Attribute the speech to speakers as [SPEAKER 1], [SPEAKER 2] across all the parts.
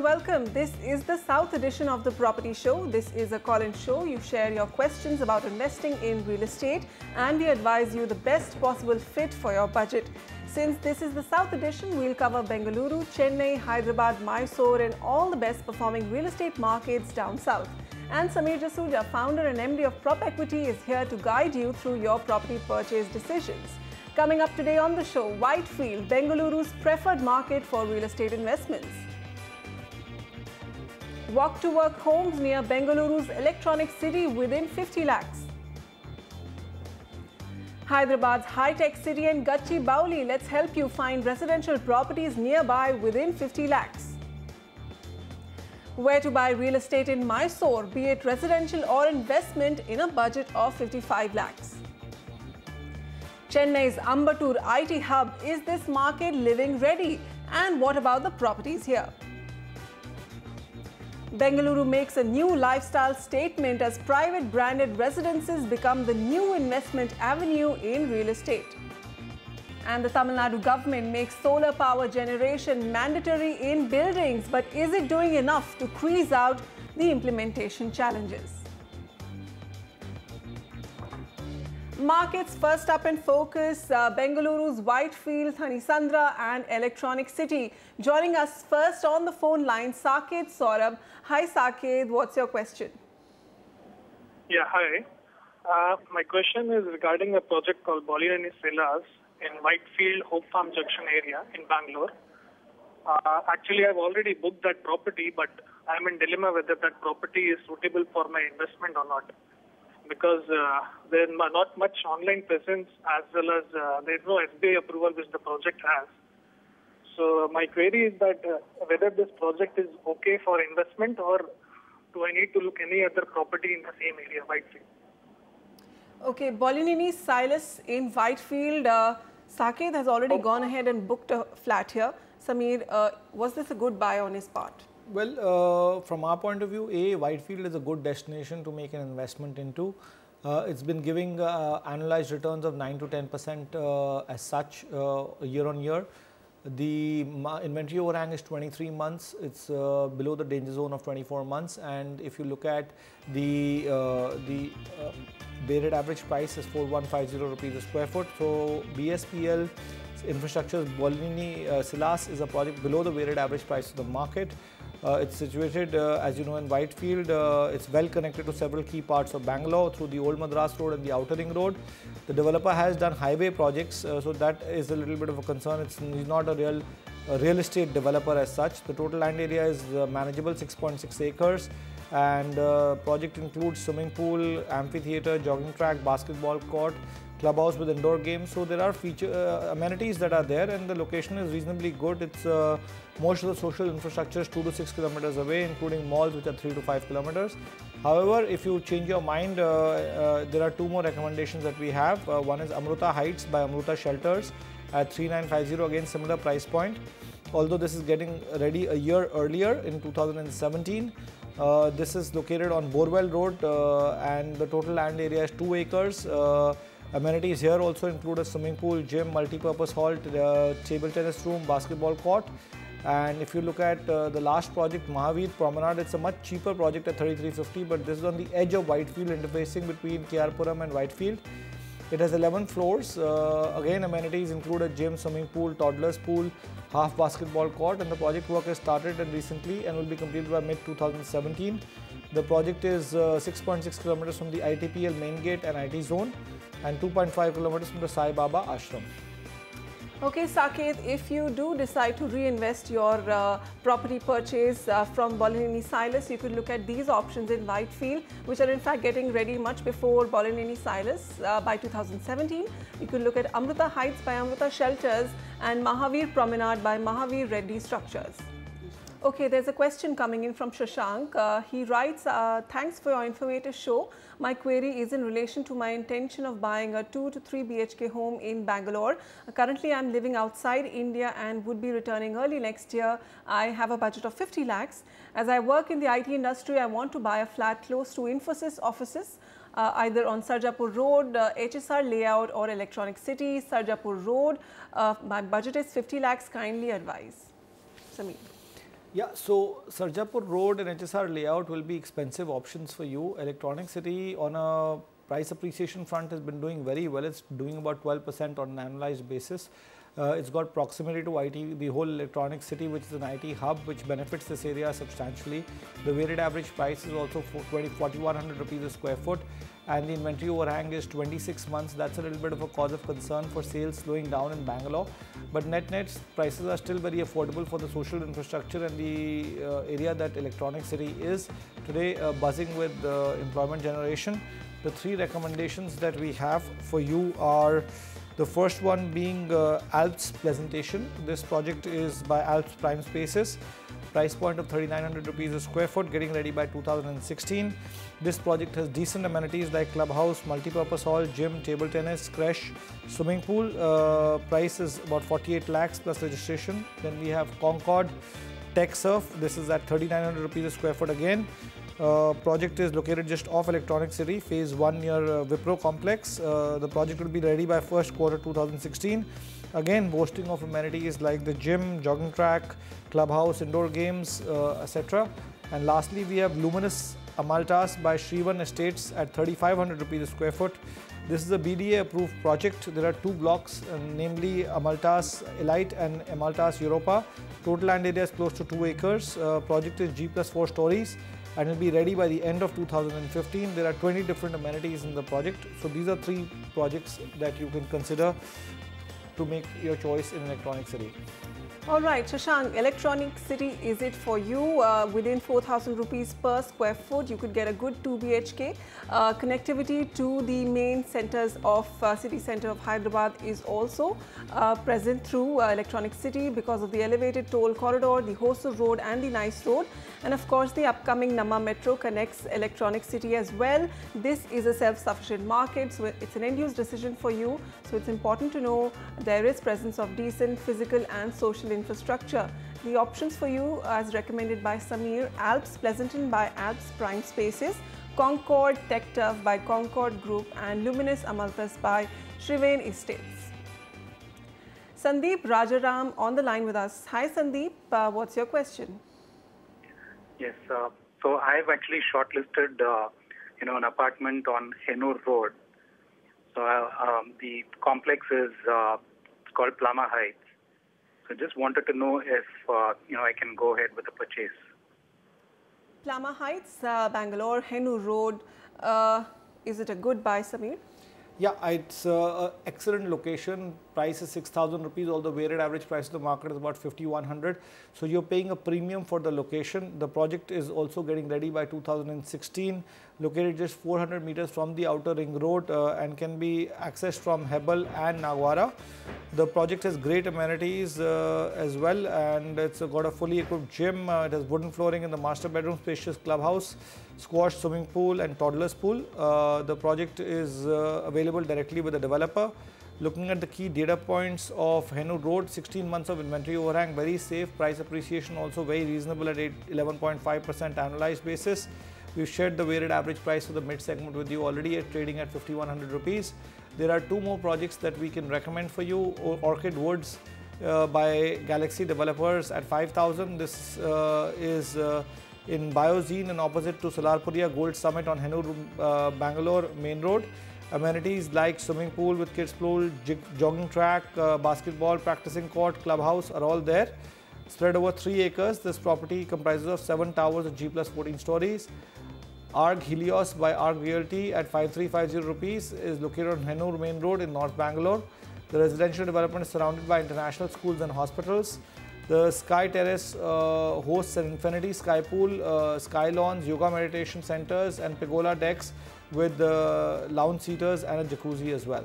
[SPEAKER 1] and welcome. This is the South edition of the Property Show. This is a call-in show. You share your questions about investing in real estate and we advise you the best possible fit for your budget. Since this is the South edition, we'll cover Bengaluru, Chennai, Hyderabad, Mysore and all the best performing real estate markets down south. And Sameer Jasuja, founder and MD of Prop Equity, is here to guide you through your property purchase decisions. Coming up today on the show, Whitefield, Bengaluru's preferred market for real estate investments. Walk-to-work homes near Bengaluru's Electronic City within 50 lakhs. Hyderabad's high-tech City and Gachibowli. Let's help you find residential properties nearby within 50 lakhs. Where to buy real estate in Mysore, be it residential or investment, in a budget of 55 lakhs. Chennai's Ambattur IT hub. Is this market living ready? And what about the properties here? Bengaluru makes a new lifestyle statement as private branded residences become the new investment avenue in real estate. And the Tamil Nadu government makes solar power generation mandatory in buildings. But is it doing enough to squeeze out the implementation challenges? Markets first up in focus, Bengaluru's Whitefield, Thanisandra and Electronic City. Joining us first on the phone line, Saket Saurabh. Hi Saket, what's your question?
[SPEAKER 2] Yeah, hi. My question is regarding a project called Bollineni Villas in Whitefield, Hope Farm Junction area in Bangalore. Actually, I've already booked that property, but I'm in dilemma whether that property is suitable for my investment or not. Because there's not much online presence as well as there's no SBI approval which the project has. So my query is that whether this project is okay for investment or do I need to look any other property in the same area, Whitefield?
[SPEAKER 1] Okay, Bollineni Silas in Whitefield. Saket has already gone ahead and booked a flat here. Sameer, was this a good buy on his part?
[SPEAKER 3] Well, from our point of view, Whitefield is a good destination to make an investment into. It's been giving annualized returns of 9 to 10% as such year on year. The inventory overhang is 23 months. It's below the danger zone of 24 months. And if you look at the weighted average price is 4150 rupees a square foot. So BSPL Infrastructure's Bollineni Silas is a project below the weighted average price of the market. It's situated, as you know, in Whitefield. It's well connected to several key parts of Bangalore through the Old Madras Road and the Outer Ring Road. The developer has done highway projects, so that is a little bit of a concern. He's not a real estate developer as such. The total land area is manageable, 6.6 acres. And project includes swimming pool, amphitheater, jogging track, basketball court, clubhouse with indoor games. So there are amenities that are there, and the location is reasonably good. It's most of the social infrastructure is 2 to 6 kilometers away, including malls which are 3 to 5 kilometers. However, if you change your mind, there are two more recommendations that we have. One is Amruta Heights by Amruta Shelters at 3950, again similar price point. Although this is getting ready a year earlier in 2017. This is located on Borwell Road and the total land area is 2 acres. Amenities here also include a swimming pool, gym, multi-purpose hall, table tennis room, basketball court. And if you look at the last project, Mahavir Promenade, it's a much cheaper project at 3350, but this is on the edge of Whitefield, interfacing between KR-Puram and Whitefield. It has 11 floors. Again, amenities include a gym, swimming pool, toddler's pool, half basketball court, and the project work has started recently and will be completed by mid-2017. The project is 6.6 kilometers from the ITPL main gate and IT zone and 2.5 kilometers from the Sai Baba ashram.
[SPEAKER 1] Okay, Saket, if you do decide to reinvest your property purchase from Bollineni Silas, you could look at these options in Whitefield, which are in fact getting ready much before Bollineni Silas by 2017. You could look at Amruta Heights by Amruta Shelters and Mahavir Promenade by Mahavir Reddy Structures. Okay, there's a question coming in from Shashank. He writes, thanks for your informative show. My query is in relation to my intention of buying a 2 to 3 BHK home in Bangalore. Currently, I'm living outside India and would be returning early next year. I have a budget of 50 lakhs. As I work in the IT industry, I want to buy a flat close to Infosys offices, either on Sarjapur Road, HSR layout or Electronic City, Sarjapur Road. My budget is 50 lakhs. Kindly advise. Sameer.
[SPEAKER 3] Yeah, so Sarjapur Road and HSR layout will be expensive options for you. Electronic City on a price appreciation front has been doing very well. It's doing about 12% on an annualized basis. It's got proximity to IT, the whole electronic city, which is an IT hub, which benefits this area substantially. The weighted average price is also 4,100 rupees a square foot, and the inventory overhang is 26 months. That's a little bit of a cause of concern for sales slowing down in Bangalore. But net prices are still very affordable for the social infrastructure and the area that electronic city is today, buzzing with employment generation. The three recommendations that we have for you are: the first one being Alps Presentation. This project is by Alps Prime Spaces. Price point of 3,900 rupees a square foot, getting ready by 2016. This project has decent amenities like clubhouse, multi-purpose hall, gym, table tennis, creche, swimming pool. Price is about 48 lakhs plus registration. Then we have Concord Tech Surf. This is at 3,900 rupees a square foot again. Project is located just off Electronic City, phase 1 near Wipro complex. The project will be ready by first quarter 2016. Again, boasting of amenities like the gym, jogging track, clubhouse, indoor games, etc. And lastly, we have Luminous Amaltas by Shrivan Estates at 3,500 rupees a square foot. This is a BDA approved project. There are two blocks, namely Amaltas Elite and Amaltas Europa. Total land area is close to 2 acres. Project is G+4 stories and will be ready by the end of 2015. There are 20 different amenities in the project. So these are 3 projects that you can consider to make your choice in Electronic City.
[SPEAKER 1] All right, Shashank, Electronic City, is it for you? Within 4,000 rupees per square foot, you could get a good 2 BHK. Connectivity to the main centers of city center of Hyderabad is also present through Electronic City because of the elevated toll corridor, the Hosur Road and the Nice Road. And of course, the upcoming Namma Metro connects Electronic City as well. This is a self-sufficient market, so it's an end-use decision for you. So it's important to know there is presence of decent physical and social infrastructure. The options for you, as recommended by Samir: Alps Pleasanton by Alps Prime Spaces, Concord Tech Turf by Concord Group, and Luminous Amaltas by Shrivan Estates. Sandeep Rajaram on the line with us. Hi Sandeep, what's your question?
[SPEAKER 4] Yes, so I've actually shortlisted, an apartment on Hennur Road. So the complex is it's called Plama Heights. So just wanted to know if I can go ahead with the purchase.
[SPEAKER 1] Plama Heights, Bangalore, Hennur Road. Is it a good buy, Samir?
[SPEAKER 3] Yeah, it's an excellent location. Price is 6,000 rupees. All the weighted average price of the market is about 5,100. So you're paying a premium for the location. The project is also getting ready by 2016. Located just 400 meters from the outer ring road and can be accessed from Hebel and Nagwara. The project has great amenities as well, and it's got a fully equipped gym. It has wooden flooring in the master bedroom, spacious clubhouse, squash, swimming pool and toddler's pool. The project is available directly with the developer. Looking at the key data points of Hennur Road, 16 months of inventory overhang, very safe. Price appreciation also very reasonable at 11.5% annualized basis. We've shared the weighted average price for the mid segment with you already at trading at 5,100 rupees. There are 2 more projects that we can recommend for you. Orchid Woods by Galaxy Developers at 5,000. This is in Biozine and opposite to Solarpuria Gold Summit on Hennur Bangalore Main Road. Amenities like swimming pool with kids pool, jogging track, basketball practicing court, clubhouse are all there. Spread over 3 acres, this property comprises of 7 towers of G+14 stories. ARG Helios by ARG Realty at 5,350 rupees is located on Hennur Main Road in North Bangalore. The residential development is surrounded by international schools and hospitals. The Sky Terrace hosts an infinity sky pool, sky lawns, yoga meditation centers and pergola decks with lounge seaters and a jacuzzi as well.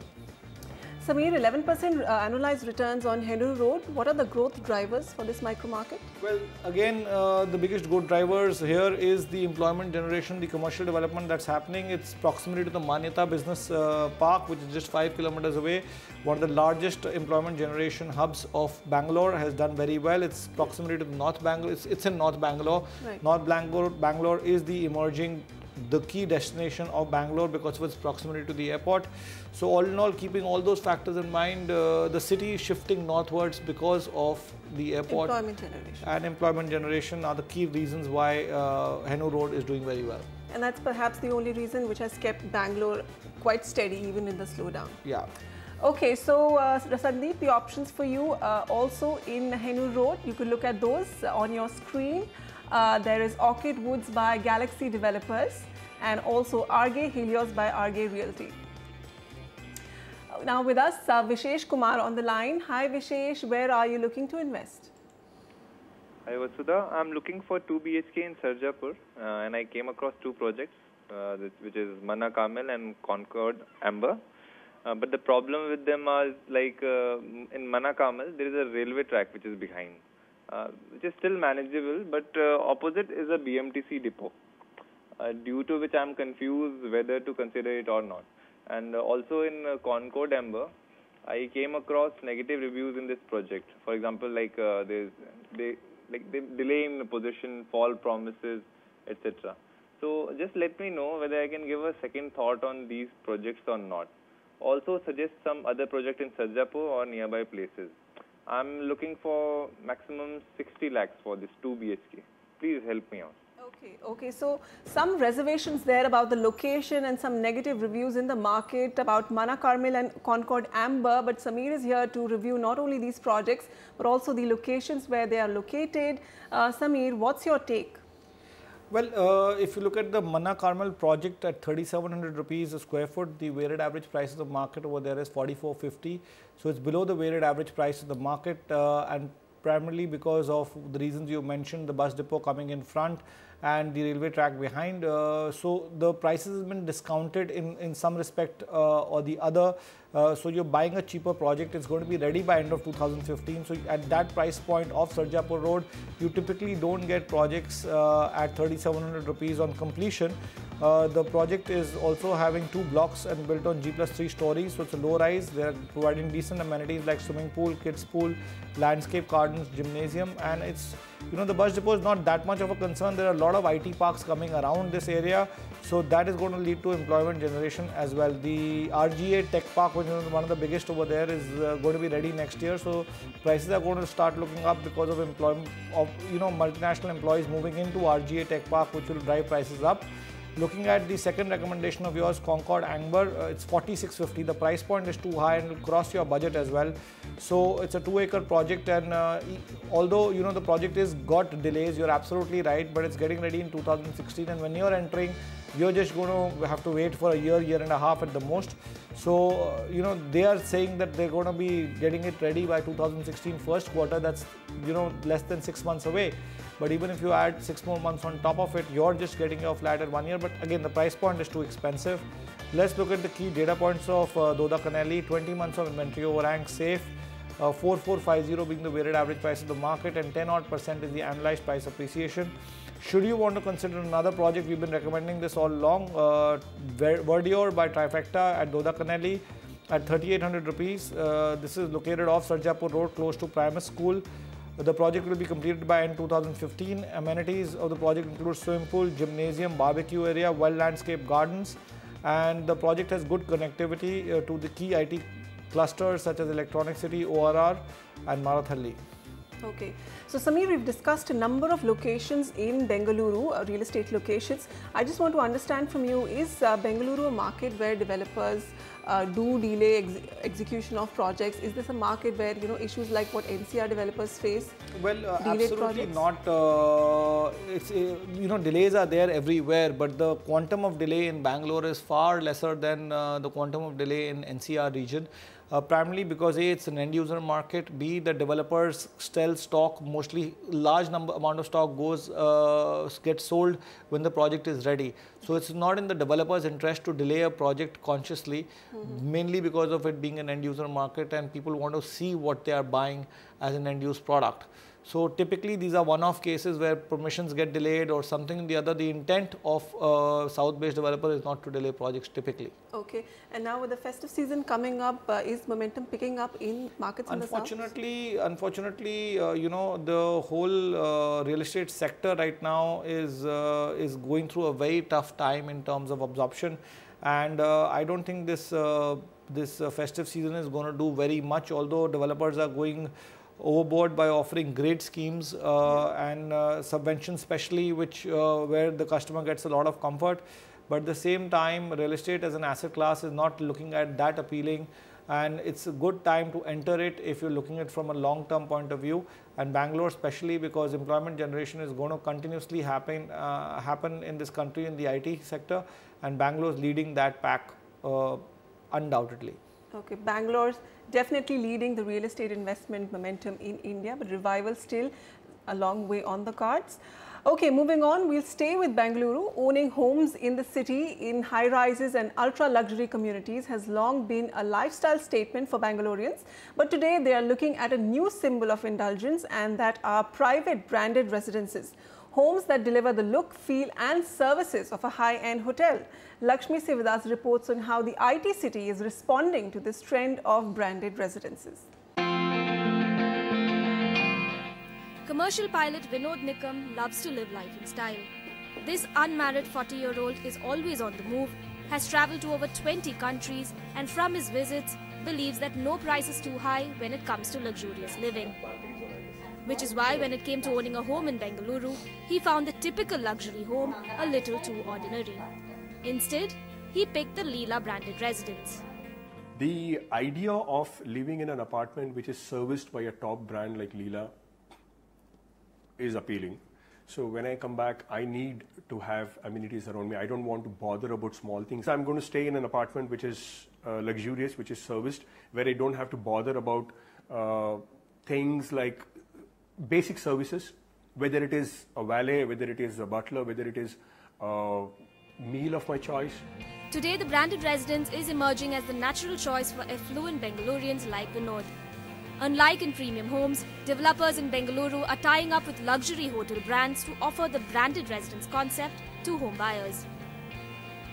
[SPEAKER 1] Samir, 11% annualized returns on Hennur Road. What are the growth drivers for this micro market?
[SPEAKER 3] Well, again, the biggest growth drivers here is the employment generation, the commercial development that's happening. It's proximity to the Manyata Business Park, which is just 5 kilometers away. One of the largest employment generation hubs of Bangalore, has done very well. It's proximity to North Bangalore. It's in North Bangalore. Right. North Bangalore is the emerging the key destination of Bangalore because of its proximity to the airport. So all in all, keeping all those factors in mind, the city is shifting northwards because of the airport.
[SPEAKER 1] Employment generation.
[SPEAKER 3] And employment generation are the key reasons why Hennur Road is doing very well.
[SPEAKER 1] And that's perhaps the only reason which has kept Bangalore quite steady even in the slowdown.
[SPEAKER 3] Yeah.
[SPEAKER 1] Okay, so Sandeep, the options for you also in Hennur Road, you could look at those on your screen. There is Orchid Woods by Galaxy Developers and also RG Helios by RG Realty. Now with us, Vishesh Kumar on the line. Hi Vishesh, where are you looking to invest?
[SPEAKER 5] Hi Vasudha, I'm looking for 2 BHK in Sarjapur and I came across two projects which is Mana Kamil and Concord Amber. But the problem with them are like in Mana Kamil there is a railway track which is behind, which is still manageable, but opposite is a BMTC depot, due to which I am confused whether to consider it or not. And also in Concord Amber, I came across negative reviews in this project. For example, like they delay in position, fall promises, etc. So just let me know whether I can give a second thought on these projects or not. Also suggest some other project in Sarjapur or nearby places. I'm looking for maximum 60 lakhs for this 2 BHK. Please help me out.
[SPEAKER 1] Okay. So some reservations there about the location and some negative reviews in the market about Mana Carmel and Concord Amber. But Samir is here to review not only these projects but also the locations where they are located. Samir, what's your take?
[SPEAKER 3] Well, if you look at the Mana Carmel project at 3,700 rupees a square foot, the weighted average price of the market over there is 44.50. So it's below the weighted average price of the market and primarily because of the reasons you mentioned, the bus depot coming in front and the railway track behind. So the prices have been discounted in some respect or the other. So you're buying a cheaper project. It's going to be ready by end of 2015. So at that price point of Sarjapur Road, you typically don't get projects at 3,700 rupees on completion. The project is also having 2 blocks and built on G+3 stories. So it's a low rise. They're providing decent amenities like swimming pool, kids pool, landscape gardens, gymnasium, and it's, you know, the bus depot is not that much of a concern. There are a lot of IT parks coming around this area. So that is going to lead to employment generation as well. The RGA Tech Park, which is one of the biggest over there, is going to be ready next year. So prices are going to start looking up because of employment of, you know, multinational employees moving into RGA Tech Park, which will drive prices up. Looking at the second recommendation of yours, Concord Amber, it's 4650. The price point is too high and will cross your budget as well. So it's a 2-acre project, and although, you know, the project is got delays, you're absolutely right, but it's getting ready in 2016, and when you're entering, you're just going to have to wait for a year, year and a half at the most. So, you know, they are saying that they're going to be getting it ready by 2016 first quarter. That's, you know, less than 6 months away. But even if you add 6 more months on top of it, you're just getting your flat at 1 year. But again, the price point is too expensive. Let's look at the key data points of Doda Kanali. 20 months of inventory overhang, safe. 4450 being the weighted average price of the market, and 10% is the annualized price appreciation. Should you want to consider another project, we've been recommending this all along, Verdure by Trifecta at Doda Kanali at 3,800 rupees. This is located off Sarjapur Road, close to Primary School. The project will be completed by end 2015. Amenities of the project include swimming pool, gymnasium, barbecue area, well-landscaped gardens, and the project has good connectivity to the key IT clusters such as Electronic City, ORR, and Marathalli.
[SPEAKER 1] Okay. So Samir, we've discussed a number of locations in Bengaluru, real estate locations. I just want to understand from you, is Bengaluru a market where developers do delay execution of projects? Is this a market where, you know, issues like what NCR developers face?
[SPEAKER 3] Well, absolutely not. You know, delays are there everywhere, but the quantum of delay in Bangalore is far lesser than the quantum of delay in NCR region. Primarily because A, it's an end user market, B, the developers sell stock, mostly large amount of stock gets sold when the project is ready. So it's not in the developer's interest to delay a project consciously, mainly because of it being an end user market and people want to see what they are buying as an end use product. So typically these are one-off cases where permissions get delayed or something or the other. The intent of south-based developer is not to delay projects typically.
[SPEAKER 1] Okay. And now with the festive season coming up, is momentum picking up in markets in the south?
[SPEAKER 3] Unfortunately, you know, the whole real estate sector right now is going through a very tough time in terms of absorption, and I don't think this festive season is going to do very much, although developers are going overboard by offering great schemes and subventions especially, which where the customer gets a lot of comfort. But at the same time, real estate as an asset class is not looking at that appealing, and it's a good time to enter it if you're looking at it from a long-term point of view. And Bangalore especially, because employment generation is going to continuously happen in this country in the IT sector, and Bangalore is leading that pack undoubtedly.
[SPEAKER 1] Okay, Bangalore's definitely leading the real estate investment momentum in India, but revival still a long way on the cards. Okay, moving on, we'll stay with Bengaluru. Owning homes in the city in high-rises and ultra-luxury communities has long been a lifestyle statement for Bangaloreans, but today they are looking at a new symbol of indulgence, and that are private branded residences. Homes that deliver the look, feel and services of a high-end hotel. Lakshmi Sivadas reports on how the IT city is responding to this trend of branded residences.
[SPEAKER 6] Commercial pilot Vinod Nikam loves to live life in style. This unmarried 40-year-old is always on the move, has travelled to over 20 countries, and from his visits believes that no price is too high when it comes to luxurious living. Which is why when it came to owning a home in Bengaluru, he found the typical luxury home a little too ordinary. Instead, he picked the Leela branded residence.
[SPEAKER 7] The idea of living in an apartment which is serviced by a top brand like Leela is appealing. So when I come back, I need to have amenities around me. I don't want to bother about small things. I'm going to stay in an apartment which is luxurious, which is serviced, where I don't have to bother about things like basic services, whether it is a valet, whether it is a butler, whether it is a meal of my choice.
[SPEAKER 6] Today, the branded residence is emerging as the natural choice for affluent Bengalurians like Vinod. Unlike in premium homes, developers in Bengaluru are tying up with luxury hotel brands to offer the branded residence concept to home buyers.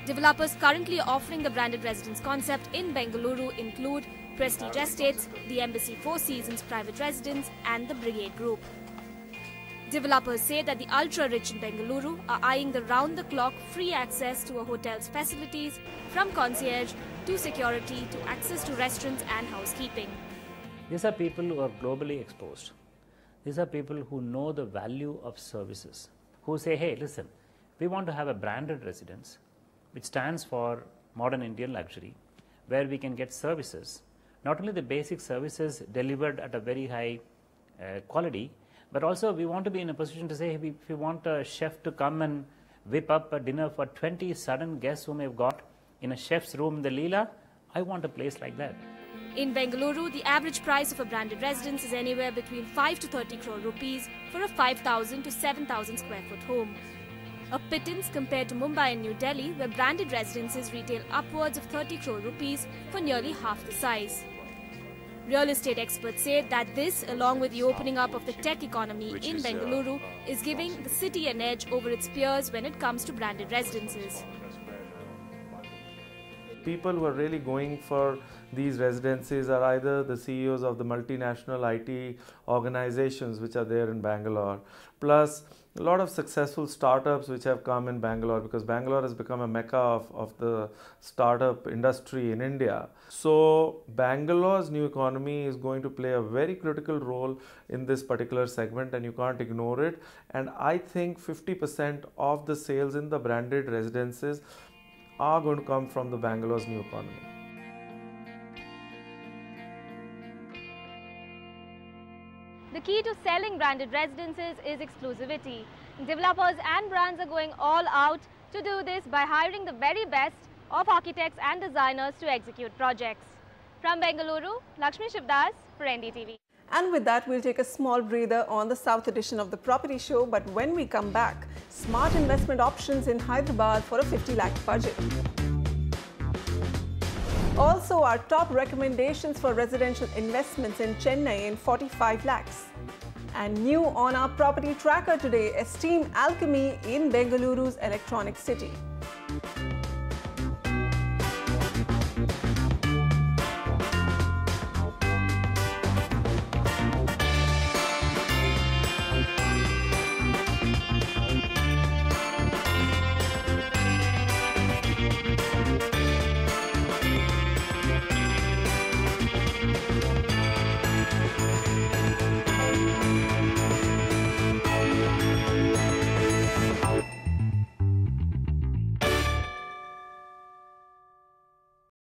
[SPEAKER 6] Developers currently offering the branded residence concept in Bengaluru include Prestige Estates, the Embassy Four Seasons Private Residence and the Brigade Group. Developers say that the ultra-rich in Bengaluru are eyeing the round-the-clock free access to a hotel's facilities, from concierge to security to access to restaurants and housekeeping.
[SPEAKER 8] These are people who are globally exposed. These are people who know the value of services, who say, hey, listen, we want to have a branded residence which stands for modern Indian luxury, where we can get services, not only the basic services delivered at a very high quality, but also we want to be in a position to say, if we want a chef to come and whip up a dinner for 20 sudden guests whom we've got in a chef's room in the Leela, I want a place like that.
[SPEAKER 6] In Bengaluru, the average price of a branded residence is anywhere between 5 to 30 crore rupees for a 5,000 to 7,000 square foot home. A pittance compared to Mumbai and New Delhi, where branded residences retail upwards of 30 crore rupees for nearly half the size. Real estate experts say that this, along with the opening up of the tech economy in Bengaluru, is giving the city an edge over its peers when it comes to branded residences.
[SPEAKER 9] People who are really going for these residences are either the CEOs of the multinational IT organizations which are there in Bangalore, plus a lot of successful startups which have come in Bangalore, because Bangalore has become a mecca of the startup industry in India. So Bangalore's new economy is going to play a very critical role in this particular segment, and you can't ignore it. And I think 50% of the sales in the branded residences are going to come from the Bangalore's new economy.
[SPEAKER 6] The key to selling branded residences is exclusivity. Developers and brands are going all out to do this by hiring the very best of architects and designers to execute projects. From Bengaluru, Lakshmi Sivadas for NDTV.
[SPEAKER 1] And with that, we'll take a small breather on the South edition of the Property Show. But when we come back, smart investment options in Hyderabad for a 50 lakh budget. Also, our top recommendations for residential investments in Chennai in 45 lakhs. And new on our property tracker today, Esteem Alchemy in Bengaluru's Electronic City.